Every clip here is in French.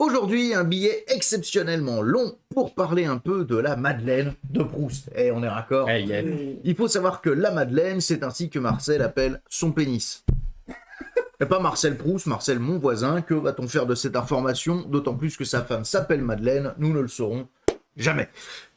Aujourd'hui, un billet exceptionnellement long pour parler un peu de la Madeleine de Proust. Eh, on est raccord. Hey, yeah. Il faut savoir que la Madeleine, c'est ainsi que Marcel appelle son pénis. Et pas Marcel Proust, Marcel mon voisin. Que va-t-on faire de cette information? D'autant plus que sa femme s'appelle Madeleine, nous ne le saurons jamais.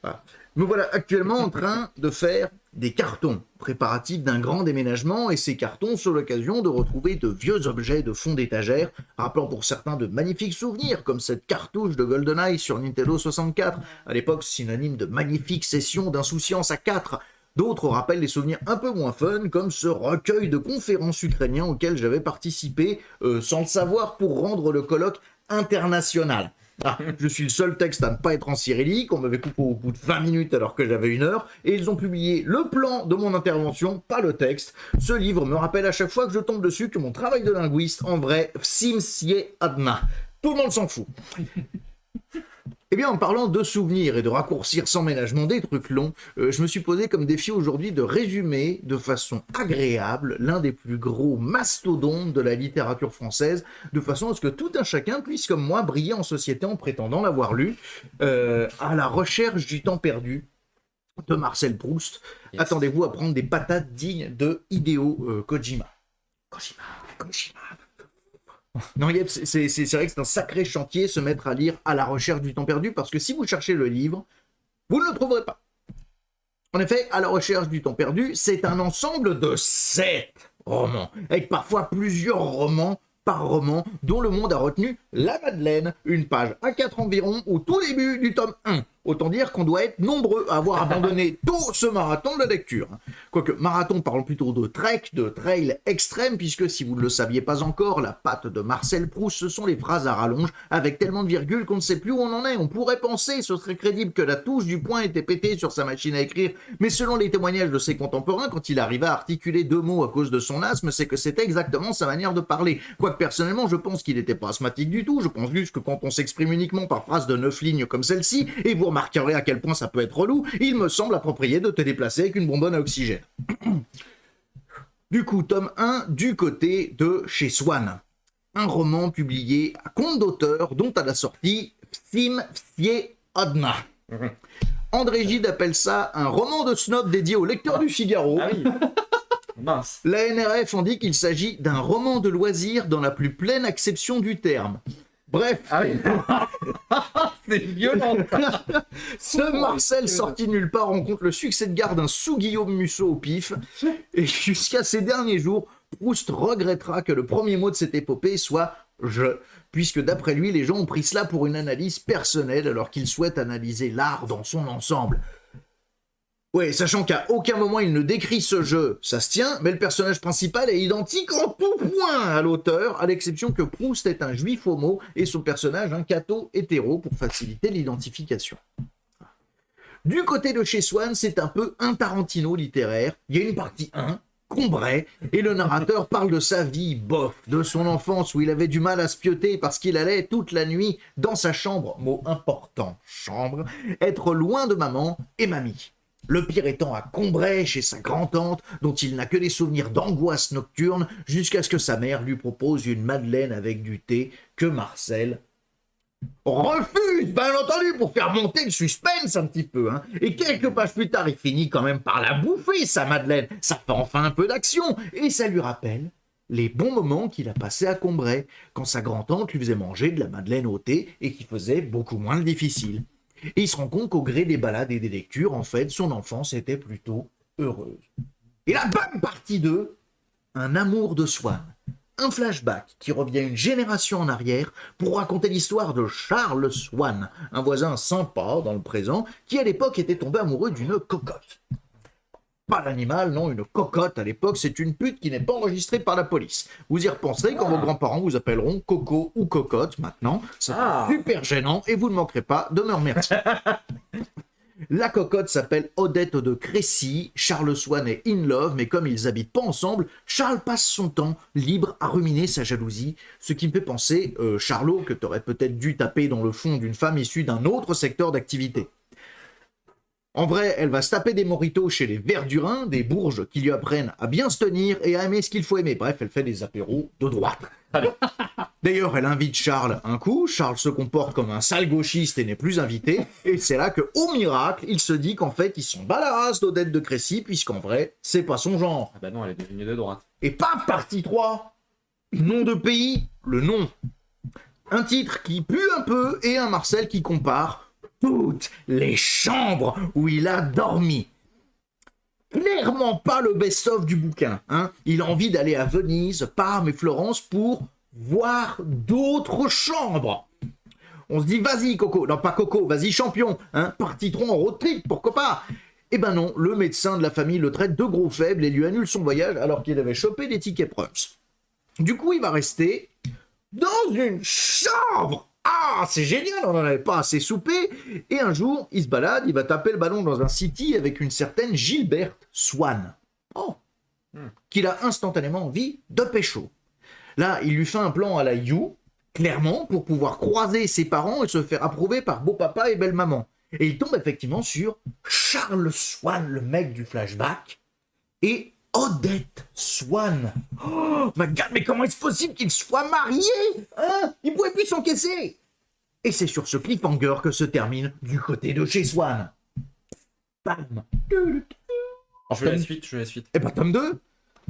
Voilà. Me voilà actuellement en train de faire des cartons préparatifs d'un grand déménagement, et ces cartons sont l'occasion de retrouver de vieux objets de fond d'étagère, rappelant pour certains de magnifiques souvenirs, comme cette cartouche de GoldenEye sur Nintendo 64, à l'époque synonyme de magnifique session d'insouciance à 4. D'autres rappellent des souvenirs un peu moins fun, comme ce recueil de conférences ukrainiens auquel j'avais participé, sans le savoir, pour rendre le colloque international. Ah, je suis le seul texte à ne pas être en cyrillique, on m'avait coupé au bout de 20 minutes alors que j'avais 1 heure, et ils ont publié le plan de mon intervention, pas le texte. Ce livre me rappelle à chaque fois que je tombe dessus que mon travail de linguiste, en vrai, simsie adna. Tout le monde s'en fout. Eh bien, en parlant de souvenirs et de raccourcir sans ménagement des trucs longs, je me suis posé comme défi aujourd'hui de résumer de façon agréable l'un des plus gros mastodontes de la littérature française, de façon à ce que tout un chacun puisse, comme moi, briller en société en prétendant l'avoir lu, à la recherche du temps perdu de Marcel Proust. Yes. Attendez-vous à prendre des patates dignes de Hideo Kojima. Kojima. Non, Yep, c'est vrai que c'est un sacré chantier se mettre à lire À la recherche du temps perdu, parce que si vous cherchez le livre, vous ne le trouverez pas. En effet, À la recherche du temps perdu, c'est un ensemble de 7 romans, avec parfois plusieurs romans par roman, dont le monde a retenu la Madeleine, une page A4 environ, au tout début du tome 1. Autant dire qu'on doit être nombreux à avoir abandonné tout ce marathon de lecture. Quoique, marathon parle plutôt de trek, de trail extrême, puisque si vous ne le saviez pas encore, la patte de Marcel Proust, ce sont les phrases à rallonge, avec tellement de virgules qu'on ne sait plus où on en est. On pourrait penser, ce serait crédible, que la touche du point était pétée sur sa machine à écrire, mais selon les témoignages de ses contemporains, quand il arriva à articuler 2 mots à cause de son asthme, c'est que c'était exactement sa manière de parler. Quoique personnellement, je pense qu'il n'était pas asthmatique du tout, je pense juste que quand on s'exprime uniquement par phrases de 9 lignes comme celle-ci, et vous remarquerez à quel point ça peut être relou, il me semble approprié de te déplacer avec une bonbonne à oxygène. Du coup, tome 1, du côté de chez Swann. Un roman publié à compte d'auteur, dont à la sortie, Simsie Adna. André Gide appelle ça un roman de snob dédié aux lecteurs du Figaro. Ah oui. Mince. La NRF en dit qu'il s'agit d'un roman de loisir dans la plus pleine acception du terme. Bref, ah oui. C'est violent. Ce Marcel sorti nulle part rencontre le succès de garde d'un sous-Guillaume Musso au pif, et jusqu'à ces derniers jours, Proust regrettera que le premier mot de cette épopée soit « je », puisque d'après lui, les gens ont pris cela pour une analyse personnelle alors qu'ils souhaitent analyser l'art dans son ensemble. Ouais, sachant qu'à aucun moment il ne décrit ce jeu, ça se tient, mais le personnage principal est identique en tout point à l'auteur, à l'exception que Proust est un juif homo et son personnage un catho hétéro pour faciliter l'identification. Du côté de chez Swann, c'est un peu un Tarantino littéraire. Il y a une partie 1, Combray, et le narrateur parle de sa vie bof, de son enfance où il avait du mal à se pioter parce qu'il allait toute la nuit dans sa chambre, mot important, chambre, être loin de maman et mamie. Le pire étant à Combray, chez sa grand-tante, dont il n'a que des souvenirs d'angoisse nocturne, jusqu'à ce que sa mère lui propose une madeleine avec du thé que Marcel refuse, bien entendu, pour faire monter le suspense un petit peu. Hein. Et quelques pages plus tard, il finit quand même par la bouffer, sa madeleine. Ça fait enfin un peu d'action, et ça lui rappelle les bons moments qu'il a passés à Combray, quand sa grand-tante lui faisait manger de la madeleine au thé et qui faisait beaucoup moins le difficile. Et il se rend compte qu'au gré des balades et des lectures, en fait, son enfance était plutôt heureuse. Et la bonne partie 2, un amour de Swann. Un flashback qui revient une génération en arrière pour raconter l'histoire de Charles Swann, un voisin sympa dans le présent, qui à l'époque était tombé amoureux d'une cocotte. Pas l'animal, non, une cocotte à l'époque, c'est une pute qui n'est pas enregistrée par la police. Vous y repenserez quand vos grands-parents vous appelleront Coco ou Cocotte maintenant. C'est super gênant et vous ne manquerez pas de me remercier. La cocotte s'appelle Odette de Crécy, Charles Swann est in love, mais comme ils habitent pas ensemble, Charles passe son temps libre à ruminer sa jalousie, ce qui me fait penser, Charlot, que t'aurais peut-être dû taper dans le fond d'une femme issue d'un autre secteur d'activité. En vrai, elle va se taper des moritos chez les Verdurins, des bourges qui lui apprennent à bien se tenir et à aimer ce qu'il faut aimer. Bref, elle fait des apéros de droite. Allez. D'ailleurs, elle invite Charles un coup. Charles se comporte comme un sale gauchiste et n'est plus invité. Et c'est là que, au miracle, il se dit qu'en fait, ils sont bas la race d'Odette de Crécy, puisqu'en vrai, c'est pas son genre. Ah bah non, elle est devenue de droite. Et pas partie 3. Nom de pays, le nom. Un titre qui pue un peu et un Marcel qui compare toutes les chambres où il a dormi. Clairement pas le best-of du bouquin. Hein. Il a envie d'aller à Venise, Parme et Florence pour voir d'autres chambres. On se dit, vas-y Coco, non pas Coco, vas-y champion, hein, partons en road trip, pourquoi pas. Eh ben non, le médecin de la famille le traite de gros faible et lui annule son voyage alors qu'il avait chopé des tickets Prums. Du coup, il va rester dans une chambre. Ah, c'est génial, on n'en avait pas assez soupé. Et un jour, il se balade, il va taper le ballon dans un city avec une certaine Gilberte Swann. Oh, qu'il a instantanément envie de pécho. Là, il lui fait un plan à la You, clairement, pour pouvoir croiser ses parents et se faire approuver par beau-papa et belle-maman. Et il tombe effectivement sur Charles Swann, le mec du flashback, et Odette Swann. Oh, my God, mais comment est-ce possible qu'il soit marié, hein? Il pouvait plus s'encaisser. Et c'est sur ce cliffhanger que se termine du côté de chez Swann. Bam. Je la suite. Eh ben, tome 2.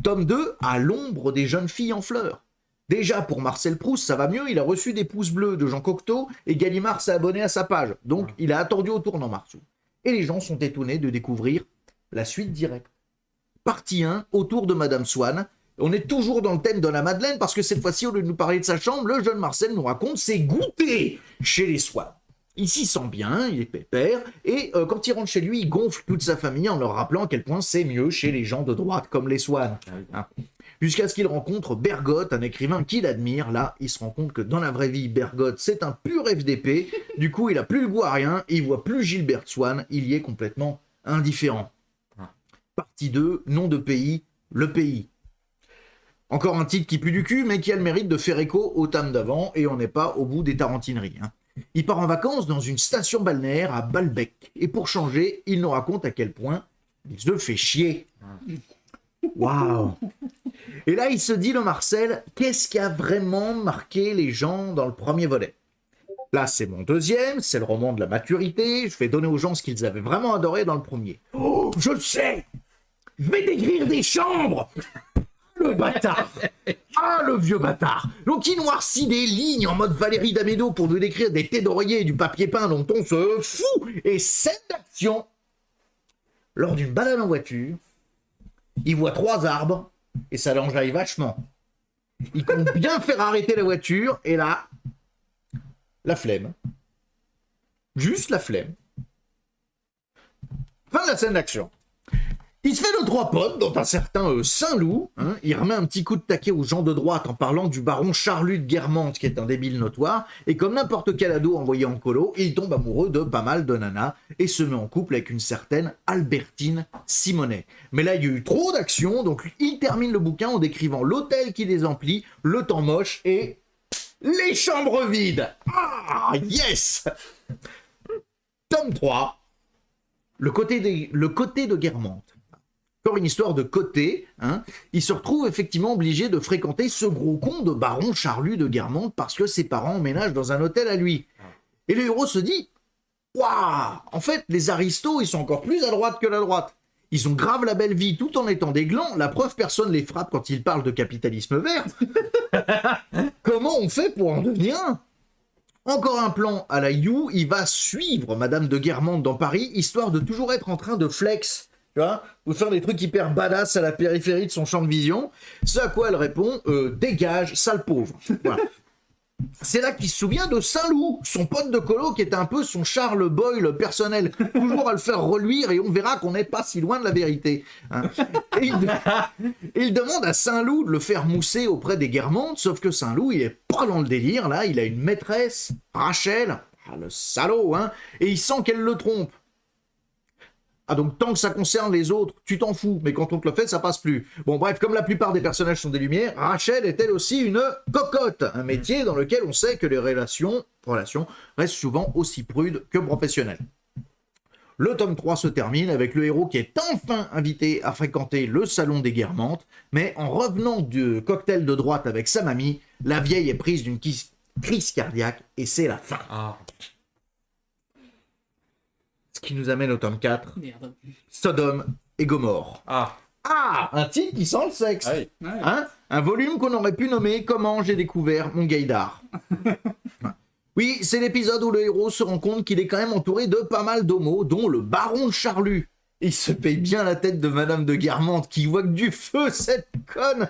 Tome 2, à l'ombre des jeunes filles en fleurs. Déjà, pour Marcel Proust, ça va mieux, il a reçu des pouces bleus de Jean Cocteau et Gallimard s'est abonné à sa page. Donc, il a attendu au tournant Marceau. Et les gens sont étonnés de découvrir la suite directe. Partie 1, autour de Madame Swann. On est toujours dans le thème de la Madeleine parce que cette fois-ci, au lieu de nous parler de sa chambre, le jeune Marcel nous raconte ses goûters chez les Swann. Il s'y sent bien, il est pépère, et quand il rentre chez lui, il gonfle toute sa famille en leur rappelant à quel point c'est mieux chez les gens de droite comme les Swann. Hein. Jusqu'à ce qu'il rencontre Bergotte, un écrivain qu'il admire. Là, il se rend compte que dans la vraie vie, Bergotte, c'est un pur FDP. Du coup, il a plus le goût à rien, il voit plus Gilberte Swann, il y est complètement indifférent. Partie 2, nom de pays, le pays. Encore un titre qui pue du cul, mais qui a le mérite de faire écho au thème d'avant, et on n'est pas au bout des tarantineries. Hein. Il part en vacances dans une station balnéaire à Balbec, et pour changer, il nous raconte à quel point il se fait chier. Waouh! Et là, il se dit, le Marcel, qu'est-ce qui a vraiment marqué les gens dans le premier volet? Là, c'est mon deuxième, c'est le roman de la maturité, je vais donner aux gens ce qu'ils avaient vraiment adoré dans le premier. Oh, je le sais! Je vais décrire des chambres! Le bâtard! Ah, le vieux bâtard! Donc, il noircit des lignes en mode Valérie Damido pour nous décrire des thés d'oreiller et du papier peint dont on se fout! Et scène d'action! Lors d'une balade en voiture, il voit 3 arbres et ça l'enjaille vachement. Il compte bien faire arrêter la voiture et là, la flemme. Juste la flemme. Fin de la scène d'action. Il se fait 2-3 potes, dont un certain Saint-Loup. Hein, il remet un petit coup de taquet aux gens de droite en parlant du baron Charlut de Guermantes, qui est un débile notoire. Et comme n'importe quel ado envoyé en colo, il tombe amoureux de pas mal de nanas et se met en couple avec une certaine Albertine Simonet. Mais là, il y a eu trop d'action, donc il termine le bouquin en décrivant l'hôtel qui les emplit, le temps moche et les chambres vides. Ah, yes! Tome 3, le côté de Guermantes. Encore une histoire de côté, hein. Il se retrouve effectivement obligé de fréquenter ce gros con de baron Charlut de Guermantes parce que ses parents emménagent dans un hôtel à lui. Et le héros se dit, waouh, en fait, les aristos, ils sont encore plus à droite que la droite. Ils ont grave la belle vie tout en étant des glands. La preuve, personne les frappe quand ils parlent de capitalisme vert. Comment on fait pour en devenir un? Encore un plan à la You, il va suivre Madame de Guermantes dans Paris, histoire de toujours être en train de flex, tu vois, ou faire des trucs hyper badass à la périphérie de son champ de vision. Ce à quoi elle répond, dégage, sale pauvre. Voilà. C'est là qu'il se souvient de Saint-Loup, son pote de colo qui était un peu son Charles Boyle personnel, toujours à le faire reluire et on verra qu'on n'est pas si loin de la vérité. Hein. Et il demande à Saint-Loup de le faire mousser auprès des Guermantes, sauf que Saint-Loup, il est pas dans le délire, là, il a une maîtresse, Rachel, ah, le salaud, hein, et il sent qu'elle le trompe. Ah donc tant que ça concerne les autres, tu t'en fous, mais quand on te le fait, ça passe plus. Bon bref, comme la plupart des personnages sont des lumières, Rachel est elle aussi une cocotte, un métier dans lequel on sait que les relations restent souvent aussi prudes que professionnelles. Le tome 3 se termine avec le héros qui est enfin invité à fréquenter le salon des Guermantes, mais en revenant du cocktail de droite avec sa mamie, La vieille est prise d'une crise cardiaque et c'est la fin. Ah. Ce qui nous amène au tome 4, Merde. Sodome et Gomorre. Ah. Ah, un titre qui sent le sexe. Ah oui. Ouais. Hein, un volume qu'on aurait pu nommer Comment j'ai découvert mon gaydar. Oui, c'est l'épisode où le héros se rend compte qu'il est quand même entouré de pas mal d'homos, dont le baron de Charlus. Il se paye bien la tête de Madame de Guermantes qui voit que du feu, cette conne.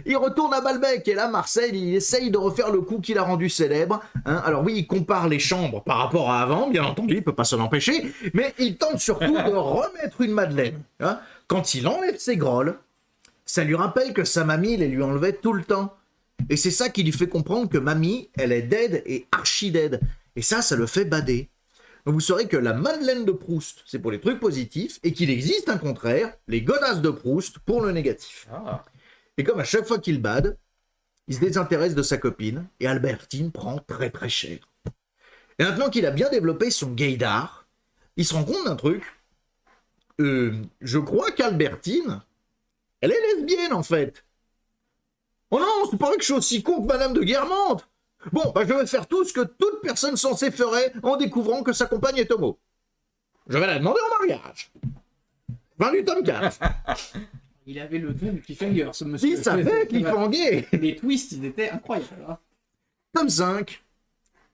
Il retourne à Balbec et là, Marcel, il essaye de refaire le coup qu'il a rendu célèbre. Hein, alors oui, il compare les chambres par rapport à avant, bien entendu, il peut pas s'en empêcher, mais il tente surtout de remettre une Madeleine. Hein. Quand il enlève ses grolles, ça lui rappelle que sa mamie les lui enlevait tout le temps. Et c'est ça qui lui fait comprendre que mamie, elle est dead et archi dead. Et ça le fait bader. Donc vous saurez que la Madeleine de Proust, c'est pour les trucs positifs, et qu'il existe un contraire, les godasses de Proust, pour le négatif. Ah. Et comme à chaque fois qu'il bade, il se désintéresse de sa copine, et Albertine prend très très cher. Et maintenant qu'il a bien développé son gaydar, il se rend compte d'un truc. Je crois qu'Albertine, elle est lesbienne en fait. Oh non, c'est pas vrai que je suis aussi con que Madame de Guermantes. Bon, bah je vais faire tout ce que toute personne censée ferait en découvrant que sa compagne est homo. Je vais la demander en mariage. Fin du tome 4. Il avait le don du cliffhanger, ce monsieur. Il savait cliffhanger. Les twists, ils étaient incroyables. Hein. Tome 5.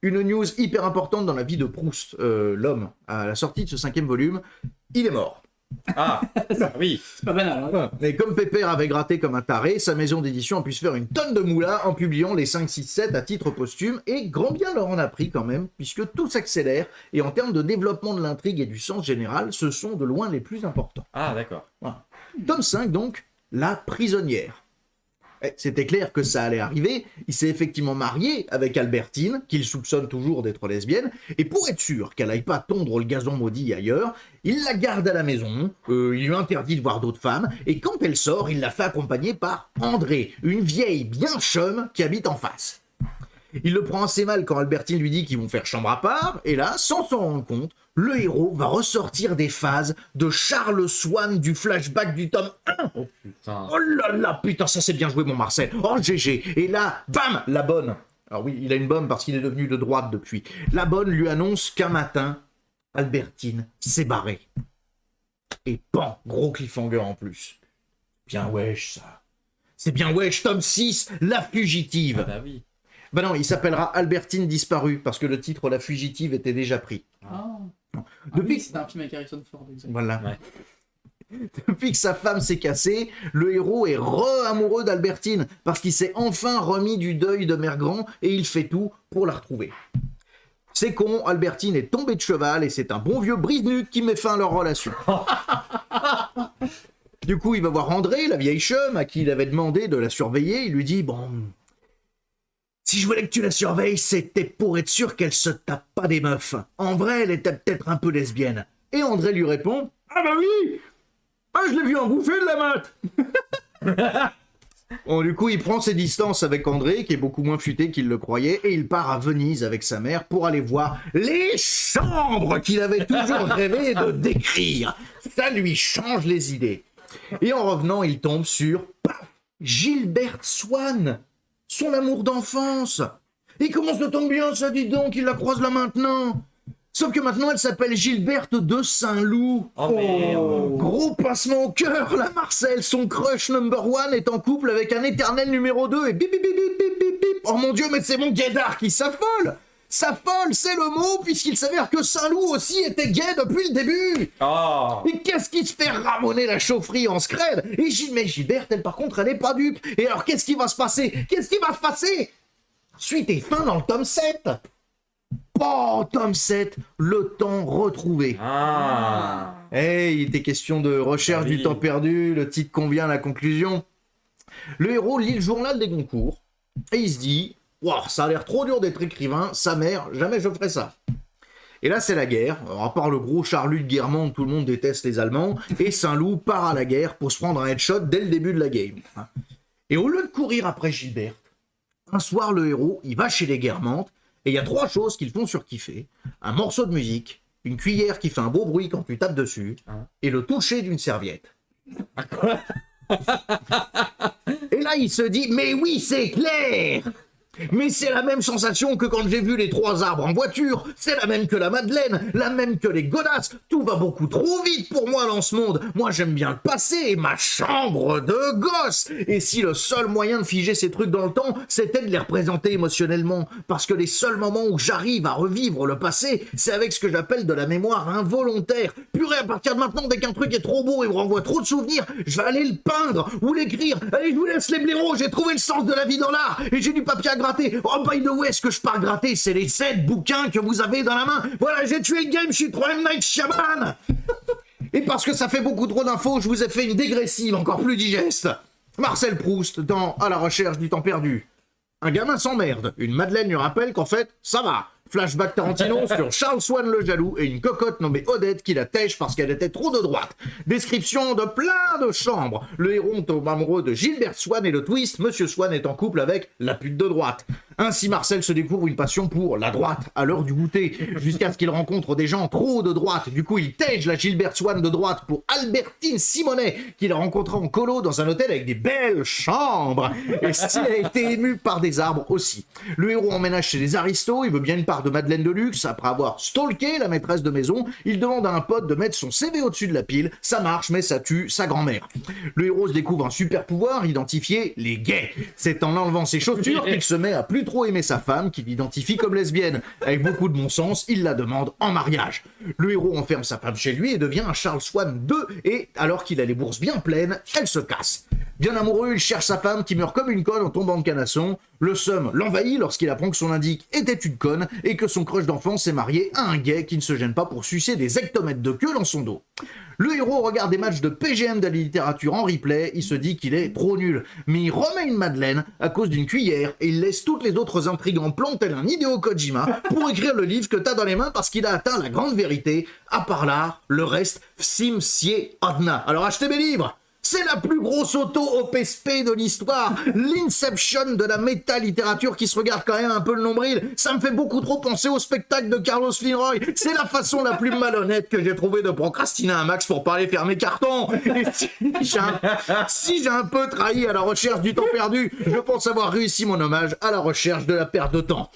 Une news hyper importante dans la vie de Proust, l'homme, à la sortie de ce 5e volume. Il est mort. Ah. Oui. C'est pas banal. Hein. Mais comme Pépère avait gratté comme un taré, sa maison d'édition a pu se faire une tonne de moula en publiant les 5, 6, 7 à titre posthume, et grand bien leur en a pris quand même, puisque tout s'accélère, et en termes de développement de l'intrigue et du sens général, ce sont de loin les plus importants. Ah, d'accord. Voilà. Tome 5 donc, La prisonnière. C'était clair que ça allait arriver, il s'est effectivement marié avec Albertine, qu'il soupçonne toujours d'être lesbienne, et pour être sûr qu'elle n'aille pas tondre le gazon maudit ailleurs, il la garde à la maison, il lui interdit de voir d'autres femmes, et quand elle sort, il la fait accompagner par André, une vieille bien chum qui habite en face. Il le prend assez mal quand Albertine lui dit qu'ils vont faire chambre à part, et là, sans s'en rendre compte, le héros va ressortir des phases de Charles Swann du flashback du tome 1. Oh putain. Oh là là, putain, ça c'est bien joué mon Marcel. Oh GG. Et là, bam, la bonne. Alors oui, il a une bonne parce qu'il est devenu de droite depuis. La bonne lui annonce qu'un matin, Albertine s'est barrée. Et pan, gros cliffhanger en plus. Bien wesh ça. C'est bien wesh, tome 6, La fugitive. Ah bah oui. Bah non, il s'appellera Albertine disparue parce que le titre La fugitive était déjà pris. Ah. Depuis Oui, c'était un film avec Harrison Ford, exact. Voilà. Ouais. Depuis que sa femme s'est cassée, le héros est re-amoureux d'Albertine parce qu'il s'est enfin remis du deuil de Mère Grand et il fait tout pour la retrouver. C'est con, Albertine est tombée de cheval et c'est un bon vieux brise-nuque qui met fin à leur relation. Du coup, il va voir André, la vieille chum, à qui il avait demandé de la surveiller. Il lui dit, bon, si je voulais que tu la surveilles, c'était pour être sûr qu'elle se tape pas des meufs. En vrai, elle était peut-être un peu lesbienne. Et André lui répond, ah bah oui, ah je l'ai vu en bouffer de la mat. Bon, du coup, il prend ses distances avec André, qui est beaucoup moins futé qu'il le croyait, et il part à Venise avec sa mère pour aller voir les chambres qu'il avait toujours rêvé de décrire. Ça lui change les idées. Et en revenant, il tombe sur Gilberte Swann, son amour d'enfance. Et comment ça tombe bien, ça, dit donc, il la croise là maintenant. Sauf que maintenant, elle s'appelle Gilberte de Saint-Loup. Oh merde. Gros pincement au cœur, là, Marcel. Son crush number one est en couple avec un éternel numéro 2 et bip bip bip bip bip bip bip. Oh mon Dieu, mais c'est mon gaydar qui s'affole. S'affole, c'est le mot, puisqu'il s'avère que Saint-Loup aussi était gay depuis le début. Oh. Et qu'est-ce qui se fait ramonner la chaufferie en scred? Et mais Gilberte, elle, par contre, elle est pas dupe. Et alors, qu'est-ce qui va se passer? Qu'est-ce qui va se passer? Suite et fin dans le tome 7. Oh, tome 7, le temps retrouvé. Ah. Hey, il était question de recherche Ah oui. du temps perdu, le titre convient à la conclusion. Le héros lit le journal des Goncourt, et il se dit « Wow, ça a l'air trop dur d'être écrivain, sa mère, jamais je ferai ça. » Et là, c'est la guerre. Alors, à part le gros Charlus de Guermantes, tout le monde déteste les Allemands, et Saint-Loup part à la guerre pour se prendre un headshot dès le début de la game. Et au lieu de courir après Gilberte, un soir, le héros, il va chez les Guermantes, et il y a 3 choses qu'ils font surkiffer. Un morceau de musique, une cuillère qui fait un beau bruit quand tu tapes dessus, et le toucher d'une serviette. Et là, il se dit, mais oui, c'est clair. Mais c'est la même sensation que quand j'ai vu les 3 arbres en voiture, c'est la même que la Madeleine, la même que les godasses, tout va beaucoup trop vite pour moi dans ce monde, moi j'aime bien le passé et ma chambre de gosse, et si le seul moyen de figer ces trucs dans le temps, c'était de les représenter émotionnellement, parce que les seuls moments où j'arrive à revivre le passé, c'est avec ce que j'appelle de la mémoire involontaire, purée à partir de maintenant, dès qu'un truc est trop beau et me renvoie trop de souvenirs, je vais aller le peindre ou l'écrire, allez je vous laisse les blaireaux, j'ai trouvé le sens de la vie dans l'art, et j'ai du papier à gratter. Oh, by the way, ce que je pars gratter, c'est les 7 bouquins que vous avez dans la main. Voilà, j'ai tué le game, je suis trop M. Night Shyamalan. Et parce que ça fait beaucoup trop d'infos, je vous ai fait une dégressive encore plus digeste. Marcel Proust, dans À la recherche du temps perdu. Un gamin s'emmerde. Une Madeleine lui rappelle qu'en fait, ça va. Flashback Tarantino sur Charles Swann le jaloux et une cocotte nommée Odette qui la tèche parce qu'elle était trop de droite. Description de plein de chambres. Le héros tombe amoureux de Gilbert Swann et le twist, Monsieur Swann est en couple avec la pute de droite. Ainsi Marcel se découvre une passion pour la droite à l'heure du goûter, jusqu'à ce qu'il rencontre des gens trop de droite. Du coup il tège la Gilbert Swann de droite pour Albertine Simonet, qu'il a rencontré en colo dans un hôtel avec des belles chambres. Et s'il a été ému par des arbres aussi. Le héros emménage chez les aristos, il veut bien une part de Madeleine de luxe. Après avoir stalké la maîtresse de maison, il demande à un pote de mettre son CV au-dessus de la pile. Ça marche, mais ça tue sa grand-mère. Le héros se découvre un super pouvoir, identifier les gays. C'est en enlevant ses chaussures qu'il se met à plus trop aimer sa femme, qu'il identifie comme lesbienne. Avec beaucoup de bon sens, il la demande en mariage. Le héros enferme sa femme chez lui et devient un Charles Swann 2, et alors qu'il a les bourses bien pleines, elle se casse. Bien amoureux, il cherche sa femme qui meurt comme une conne en tombant de canasson. Le seum l'envahit lorsqu'il apprend que son indique était une conne et que son crush d'enfance est marié à un gay qui ne se gêne pas pour sucer des hectomètres de queue dans son dos. Le héros regarde des matchs de PGM de la littérature en replay, il se dit qu'il est trop nul. Mais il remet une Madeleine à cause d'une cuillère et il laisse toutes les autres intrigues en plan tel un Hideo Kojima pour écrire le livre que t'as dans les mains parce qu'il a atteint la grande vérité. À part l'art, le reste, sim sie adna. Alors achetez mes livres! C'est la plus grosse auto-OPSP de l'histoire, l'Inception de la méta-littérature qui se regarde quand même un peu le nombril. Ça me fait beaucoup trop penser au spectacle de Carlos Finroy. C'est la façon la plus malhonnête que j'ai trouvé de procrastiner un max pour pas aller faire mes cartons. Et si j'ai un peu trahi à la recherche du temps perdu, je pense avoir réussi mon hommage à la recherche de la perte de temps.